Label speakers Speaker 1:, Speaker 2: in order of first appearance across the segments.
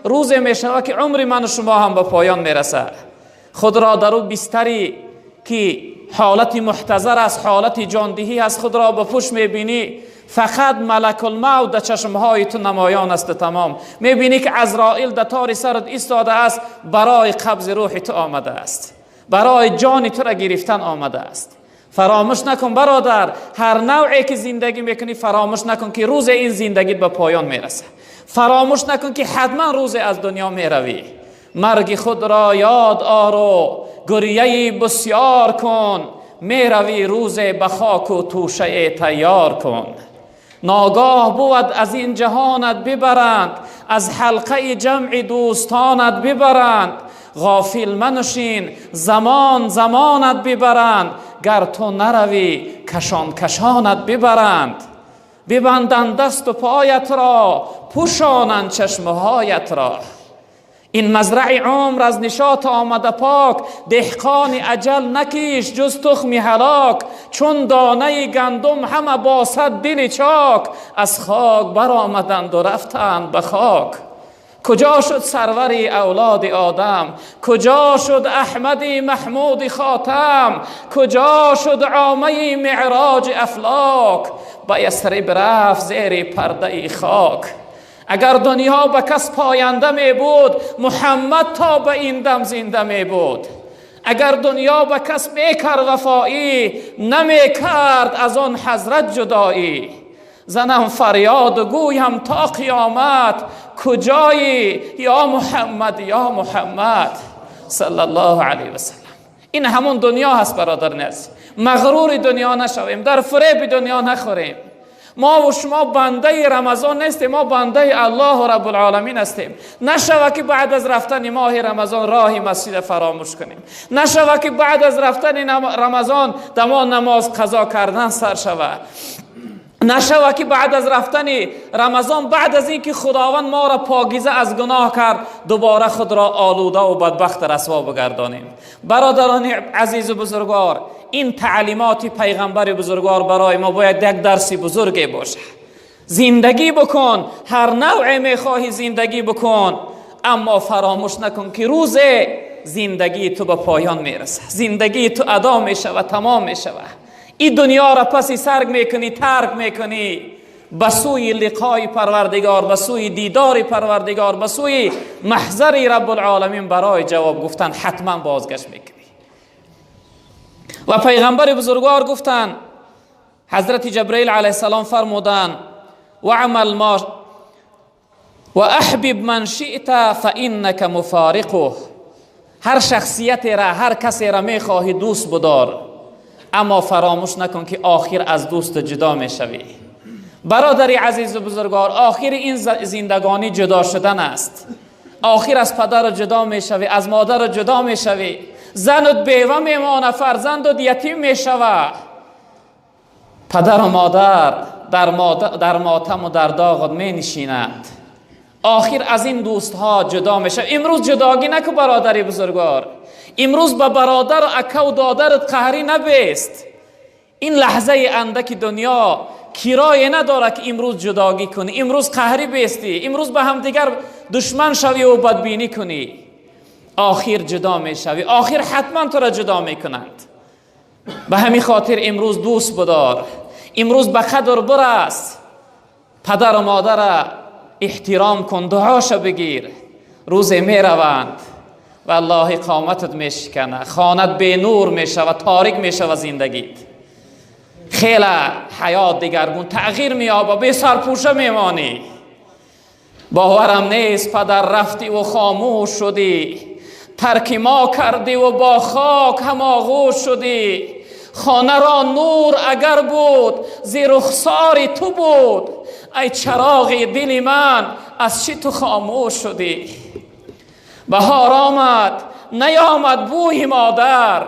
Speaker 1: روزی می شود که عمر من و شما هم به پایان می رسه. خود را در اون بستری که حالت محتضر است، حالت جاندهی است، خود را به پشت می بینی، فقط ملک الموت در چشمهای تو نمایان است. تمام می بینی که عزرائیل در تار سرت ایستاده است، برای قبض روح تو آمده است، برای جان تو را گرفتن آمده است. فراموش نکن برادر، هر نوعی که زندگی میکنی فراموش نکن که روز این زندگی به پایان میرسه. فراموش نکن که حتما روز از دنیا میروی. مرگ خود را یاد آرو، گریه بسیار کن، میروی روز به خاک و توشه تیار کن. ناگاه بود از این جهانت ببرند، از حلقه جمع دوستانت ببرند. غافل منشین، زمانت ببرند، گر تو نروی کشانت ببرند. ببندند دست و پایت را، پوشانند چشمهایت را. این مزرع عمر از نشاط آمده پاک، دهقان اجل نکیش جز تخم هلاک. چون دانه گندم همه باسد دل چاک، از خاک برآمدند و رفتند به خاک. کجا شد سروری اولاد آدم؟ کجا شد احمدی محمود خاتم؟ کجا شد عامه معراج افلاک؟ به یثرب رفت زیر پرده خاک. اگر دنیا به کس پاینده می بود، محمد تا به این دم زنده می بود. اگر دنیا به کس میکرد وفایی، نمی کرد از آن حضرت جدایی. زنم فریاد و گویم تا قیامت، کجایی یا محمد یا محمد صلی الله علیه و سلم. این همون دنیا هست برادران عزیز. مغرور دنیا نشویم، در فریب دنیا نخوریم. ما و شما بنده رمضان نیستیم، ما بنده الله رب العالمین هستیم. نشوه که بعد از رفتن ماه رمضان راه مسجد فراموش کنیم. نشوه که بعد از رفتن رمضان دما نماز قضا کردن سر شوه. نشوه که بعد از رفتن رمضان، بعد از اینکه خداوند ما را پاکیزه از گناه کرد، دوباره خود را آلوده و بدبخت رسوا بگردانیم. برادران عزیز و بزرگوار، این تعلیمات پیغمبر بزرگوار برای ما باید یک درس بزرگی باشه. زندگی بکن، هر نوع میخواهی زندگی بکن، اما فراموش نکن که روز زندگی تو به پایان میرسه. زندگی تو ادا میشه و تمام میشه. این دنیا را پسی سرگ میکنی، ترک میکنی، به سوی لقای پروردگار، به سوی دیدار پروردگار، به سوی محضر رب العالمین برای جواب گفتن حتما بازگشت میکنی. و پیغمبر بزرگوار گفتن، حضرت جبرئیل علیه السلام فرمودن و عمل ما و احبب من شئت فانک مفارقه. هر شخصیت را، هر کسی را میخواهی دوست بدار، اما فراموش نکن که آخر از دوست جدا میشوی. برادری عزیز و بزرگوار، آخر این زندگانی جدا شدن است. آخر از پدر جدا میشوی، از مادر جدا میشوی، زنت بیوه میمانه، فرزندت یتیم میشوه. پدر و مادر در ماتم و در داغت می نشینند. آخر از این دوست ها جدا میشه. امروز جداگی نکن برادری بزرگوار. امروز با برادر و اکا و دادرت قهری نبیست. این لحظه اندک دنیا کرایه نداره که امروز جداگی کنی، امروز قهری بیستی، امروز به هم دیگر دشمن شوی و بدبینی کنی. آخر جدا می شوی، آخر حتما تو را جدا می کنند. به همین خاطر امروز دوست بدار، امروز به قدر برس، پدر و مادر را احترام کن، دعاش بگیر. روز می روند والله قامتت می شکنه، خانت به نور می شود، تاریک می شود زندگیت. خیلی حیات دیگرگون تغییر می یابه، به سرپوشه می مانی. باورم نیست پدر رفتی و خاموش شدی، ترک ما کردی و با خاک هم آغوش شدی. خانه را نور اگر بود ز رخسار تو بود، ای چراغ دل من از چی تو خاموش شدی. بهار آمد نیامد بوی مادر،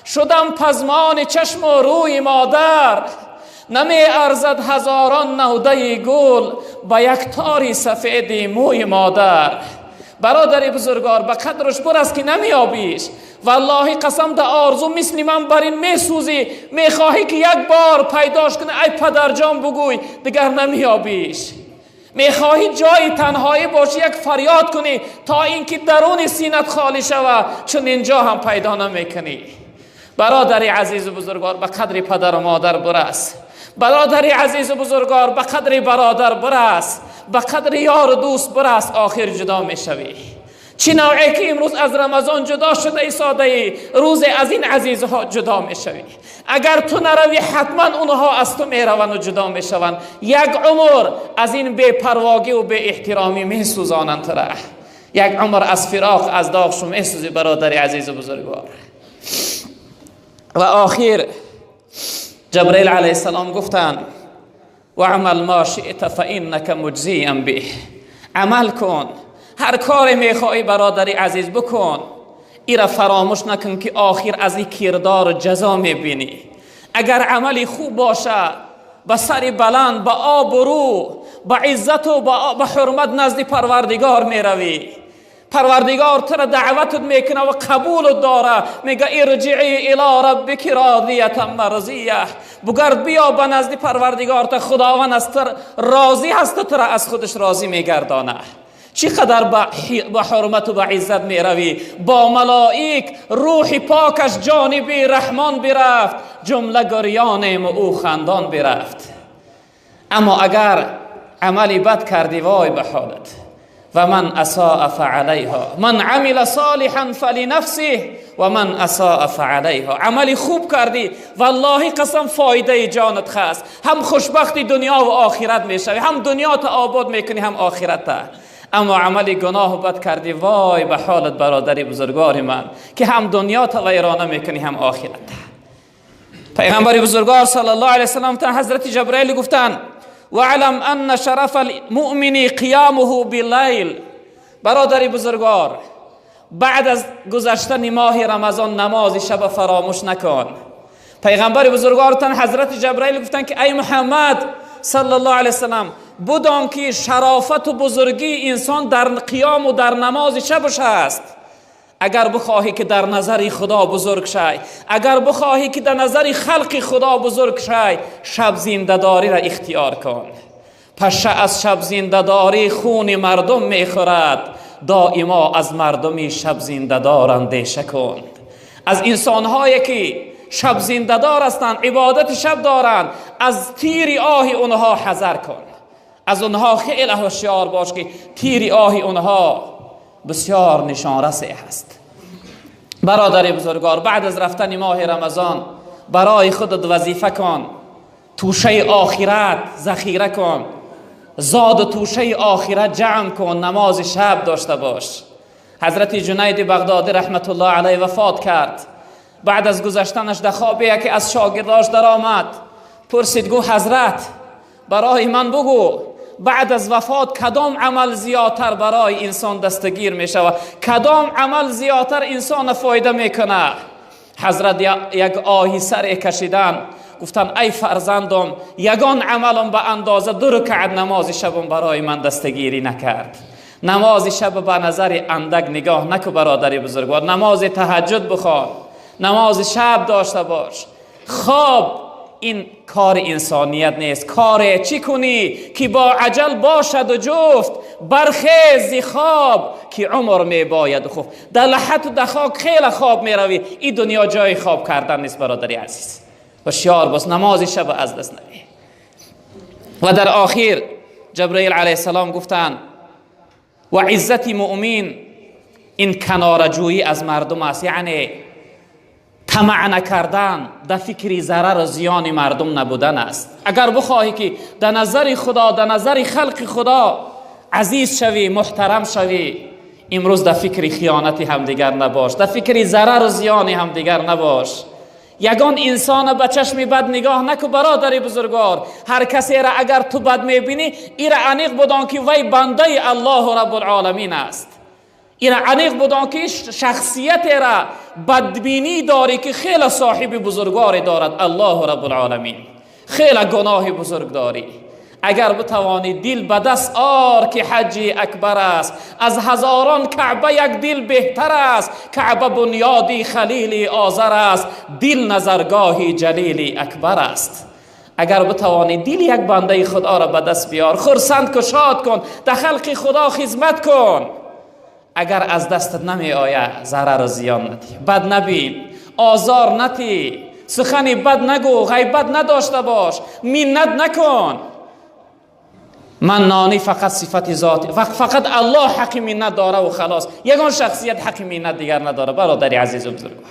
Speaker 1: شدم پزمان چشم و روی مادر. نمی ارزد هزاران نهده گل با یک تاری سفید موی مادر. برادر بزرگوار، به قدرش برس که نمی آبیش. والله قسم ده آرزو مثل من بر این می سوزی، می خواهی که یک بار پیداش کنی. ای پدر جان بگوی دیگر نمی آبیش. میخواهی جای تنهایی باشی، یک فریاد کنی تا اینکه درون سینت خالی شود، چون اینجا هم پیدا نمیکنی. برادری عزیز و بزرگوار، به قدر پدر و مادر برس. برادری عزیز و بزرگوار، به قدر برادر برس، به قدر یار و دوست برس، آخر جدا میشوی. چی نوعی که امروز از رمضان جدا شده ای ساده ای، روز از این عزیزها جدا میشوی. اگر تو نروی حتما اونها از تو میروند و جدا میشوند. یک عمر از این بی پرواگی و بی احترامی میسوزانند تره. یک عمر از فراق از داغ میسوزی برادری عزیز و بزرگوار. و آخر جبرئیل علیه السلام گفتند و عمل ما شئت فانک مجزی به. عمل کن، هر کار میخوای برادری عزیز بکن، ایرا فراموش نکن که آخر از این کردار جزا میبینی. اگر عملی خوب باشه، به سر بلند، به آبرو، به عزت و به حرمت نزد پروردگار میروی. پروردگار تو را دعوتت میکنه و قبول داره، میگه ارجعی الی ربک راضیه مرضیه. بگرد بیا به نزد پروردگار، تا خداوند از تو راضی هست، تو را از خودش راضی میگردانه. چقدر با حرمت و با عزت می روی. با ملائک روح پاکش جانب رحمان برفت، جمله گریان او خندان برفت. اما اگر عملی بد کردی، وای به حالت. و من اساء فعلیها، من عمل صالحا فلنفسه و من اساء فعلیها. عملی خوب کردی، والله قسم فایده جانت خست. هم خوشبختی دنیا و آخرت میشوی، هم دنیا تا آباد میکنی، هم آخرت تا. اما عملی گناه و بد کردی، وای به حالت برادری بزرگوار من، که هم دنیا تا ویرانه میکنی، هم آخرت. پیغمبر بزرگوار صلی الله علیه وسلم تا حضرت جبرئیل گفتن وعلم ان شرف المؤمن قیامه باللیل. برادری بزرگوار، بعد از گذشتن ماه رمضان نماز شب فراموش نکن. پیغمبر بزرگوار تا حضرت جبرئیل گفتن که ای محمد صلی الله علیه وسلم، بدان که شرافت و بزرگی انسان در قیام و در نماز شبش است. اگر بخواهی که در نظر خدا بزرگ شای، اگر بخواهی که در نظر خلق خدا بزرگ شای، شب زنده‌داری را اختیار کن. پس از شب زنده‌داری خون مردم میخورد، دائما از مردمی شب زنده‌دار اندیشه کن. از انسان‌هایی که شب زنده‌دار هستند، عبادت شب دارند، از تیر آه اونها حذر کن. از اونها خیلی هوشیار باش که تیر آه اونها بسیار نشان رسه هست. برادر بزرگوار، بعد از رفتن ماه رمضان برای خودت وظیفه کن، توشه آخرت ذخیره کن، زاد توشه آخرت جمع کن، نماز شب داشته باش. حضرت جنید بغدادی رحمت الله علیه وفات کرد. بعد از گذشتنش در خواب یکی از شاگرداش در آمد، پرسید گو حضرت برای من بگو بعد از وفات کدام عمل زیادتر برای انسان دستگیر می شود، کدام عمل زیادتر انسان فایده میکنه؟ حضرت یک آهی سر کشیدن، گفتن ای فرزندم، یگان عملم به اندازه 2 رکعت نماز شبم برای من دستگیری نکرد. نماز شب به نظر اندک نگاه نکن برادری بزرگوار، نماز تهجد بخوان، نماز شب داشته باش. خواب این کار انسانیت نیست. کار چی کنی که با عجل باشد و جفت، برخیز خواب که عمر می باید خوب. در لحظت و دخاک خیلی خواب می روی، این دنیا جای خواب کردن نیست برادری عزیز. هوشیار باش، نماز شب از دست ندی. و در آخر جبرئیل علیه السلام گفتند و عزت مؤمن این کنارجویی از مردم است، یعنی طمع نکردن، در فکری ضرر و زیان مردم نبودن است. اگر بخواهی که در نظر خدا، در نظر خلق خدا عزیز شوی، محترم شوی، امروز در فکری خیانتی هم دیگر نباش، در فکری ضرر و زیانی هم دیگر نباش. یگان انسان به چشم بد نگاه نکن برادری بزرگوار. هر کسی را اگر تو بد میبینی، ایره انیق بدان که وی بنده الله رب العالمین است. این عنیق بودن که شخصیت را بدبینی داری که خیلی صاحب بزرگواری دارد الله رب العالمین. خیلی گناه بزرگ داری. اگر بتوانی دل به دست آر که حج اکبر است، از هزاران کعبه یک دل بهتر است. کعبه بنیادی خلیل آذر است، دل نظرگاهی جلیل اکبر است. اگر بتوانی دل یک بنده خدا را به دست بیار، خرسند که شاد کن، در خلق خدا خدمت کن. اگر از دستت نمی آید ضرر و زیان ندی، بد نبین، آزار نتی، سخنی بد نگو، غیبت نداشته باش، منت نکن. منانی فقط صفت ذاتی، فقط الله حق منت داره و خلاص. یگان شخصیت حق منت دیگر نداره. برادری عزیز و بزرگوار،